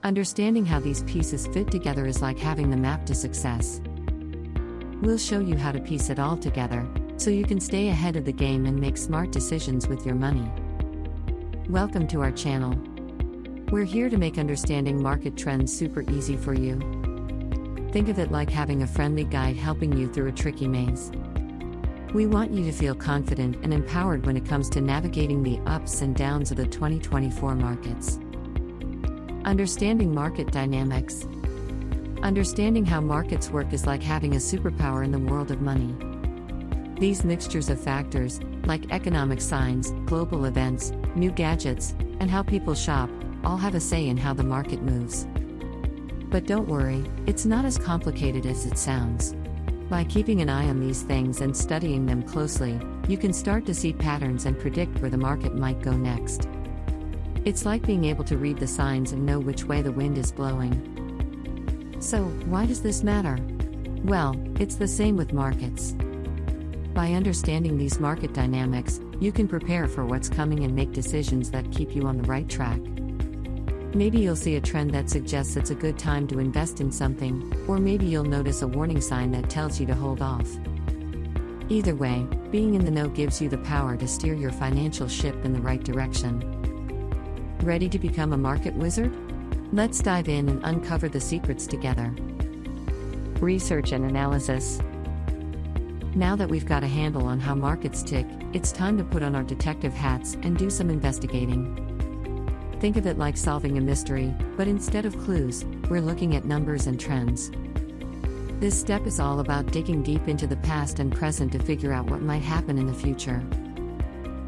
Understanding how these pieces fit together is like having the map to success. We'll show you how to piece it all together, so you can stay ahead of the game and make smart decisions with your money. Welcome to our channel. We're here to make understanding market trends super easy for you. Think of it like having a friendly guide helping you through a tricky maze. We want you to feel confident and empowered when it comes to navigating the ups and downs of the 2024 markets. Understanding market dynamics. Understanding how markets work is like having a superpower in the world of money. These mixtures of factors, like economic signs, global events, new gadgets, and how people shop, all have a say in how the market moves. But don't worry, it's not as complicated as it sounds. By keeping an eye on these things and studying them closely, you can start to see patterns and predict where the market might go next. It's like being able to read the signs and know which way the wind is blowing. So, why does this matter? Well, it's the same with markets. By understanding these market dynamics, you can prepare for what's coming and make decisions that keep you on the right track. Maybe you'll see a trend that suggests it's a good time to invest in something, or maybe you'll notice a warning sign that tells you to hold off. Either way, being in the know gives you the power to steer your financial ship in the right direction. Ready to become a market wizard? Let's dive in and uncover the secrets together. Research and analysis. Now that we've got a handle on how markets tick, it's time to put on our detective hats and do some investigating. Think of it like solving a mystery, but instead of clues, we're looking at numbers and trends. This step is all about digging deep into the past and present to figure out what might happen in the future.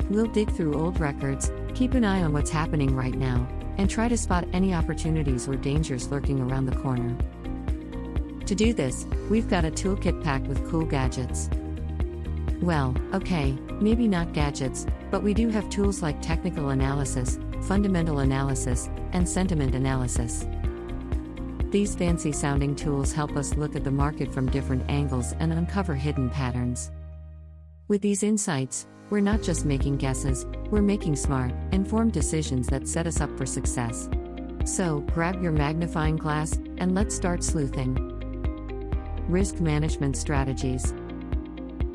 We'll dig through old records, keep an eye on what's happening right now, and try to spot any opportunities or dangers lurking around the corner. To do this, we've got a toolkit packed with cool gadgets. Well, okay, maybe not gadgets, but we do have tools like technical analysis, fundamental analysis, and sentiment analysis. These fancy-sounding tools help us look at the market from different angles and uncover hidden patterns. With these insights, we're not just making guesses, we're making smart, informed decisions that set us up for success. So, grab your magnifying glass, and let's start sleuthing. Risk management strategies.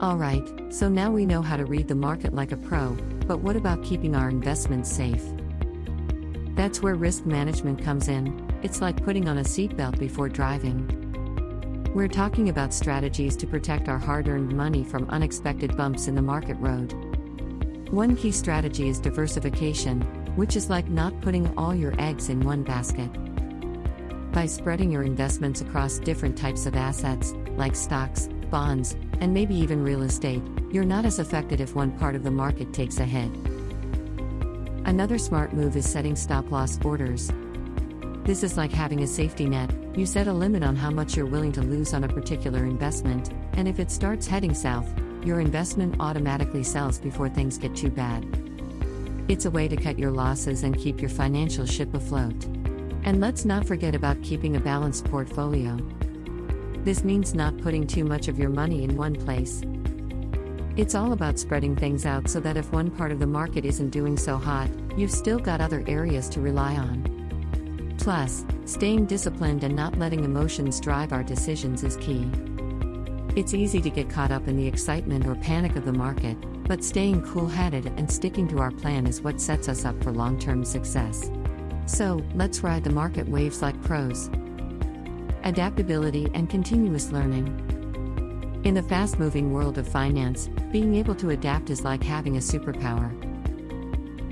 Alright, so now we know how to read the market like a pro, but what about keeping our investments safe? That's where risk management comes in. It's like putting on a seatbelt before driving. We're talking about strategies to protect our hard-earned money from unexpected bumps in the market road. One key strategy is diversification, which is like not putting all your eggs in one basket. By spreading your investments across different types of assets, like stocks, bonds, and maybe even real estate, you're not as affected if one part of the market takes a hit. Another smart move is setting stop-loss orders. This is like having a safety net. You set a limit on how much you're willing to lose on a particular investment, and if it starts heading south, your investment automatically sells before things get too bad. It's a way to cut your losses and keep your financial ship afloat. And let's not forget about keeping a balanced portfolio. This means not putting too much of your money in one place. It's all about spreading things out so that if one part of the market isn't doing so hot, you've still got other areas to rely on. Plus, staying disciplined and not letting emotions drive our decisions is key. It's easy to get caught up in the excitement or panic of the market, but staying cool-headed and sticking to our plan is what sets us up for long-term success. So, let's ride the market waves like pros. Adaptability and continuous learning. In the fast-moving world of finance, being able to adapt is like having a superpower.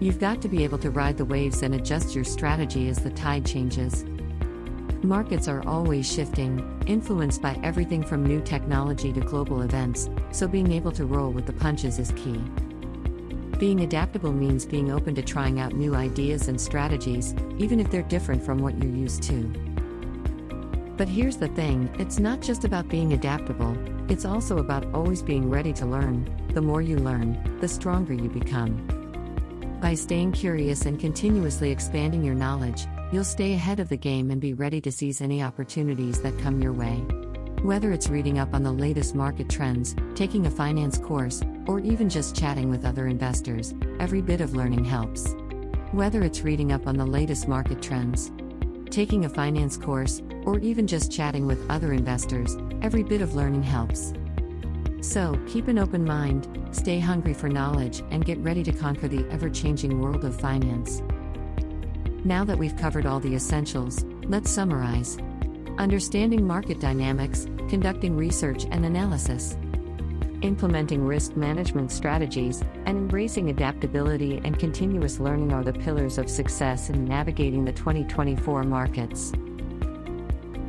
You've got to be able to ride the waves and adjust your strategy as the tide changes. Markets are always shifting, influenced by everything from new technology to global events, so being able to roll with the punches is key. Being adaptable means being open to trying out new ideas and strategies, even if they're different from what you're used to. But here's the thing, it's not just about being adaptable, it's also about always being ready to learn. The more you learn, the stronger you become. By staying curious and continuously expanding your knowledge, you'll stay ahead of the game and be ready to seize any opportunities that come your way. Whether it's reading up on the latest market trends, taking a finance course, or even just chatting with other investors, every bit of learning helps. Whether it's reading up on the latest market trends, taking a finance course, or even just chatting with other investors, every bit of learning helps. So, keep an open mind, stay hungry for knowledge, and get ready to conquer the ever-changing world of finance. Now that we've covered all the essentials, let's summarize. Understanding market dynamics, conducting research and analysis, implementing risk management strategies, and embracing adaptability and continuous learning are the pillars of success in navigating the 2024 markets.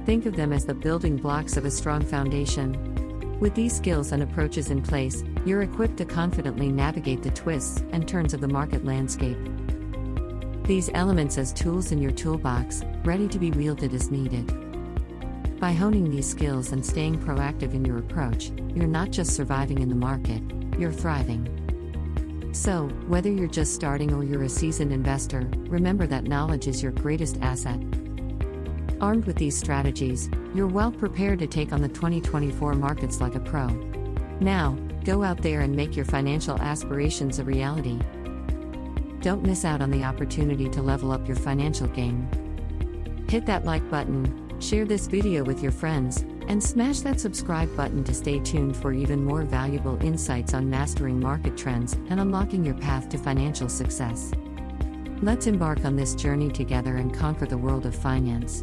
Think of them as the building blocks of a strong foundation. With these skills and approaches in place, you're equipped to confidently navigate the twists and turns of the market landscape. These elements as tools in your toolbox, ready to be wielded as needed. By honing these skills and staying proactive in your approach, you're not just surviving in the market, you're thriving. So, whether you're just starting or you're a seasoned investor, remember that knowledge is your greatest asset. Armed with these strategies, you're well prepared to take on the 2024 markets like a pro. Now, go out there and make your financial aspirations a reality. Don't miss out on the opportunity to level up your financial game. Hit that like button, share this video with your friends, and smash that subscribe button to stay tuned for even more valuable insights on mastering market trends and unlocking your path to financial success. Let's embark on this journey together and conquer the world of finance.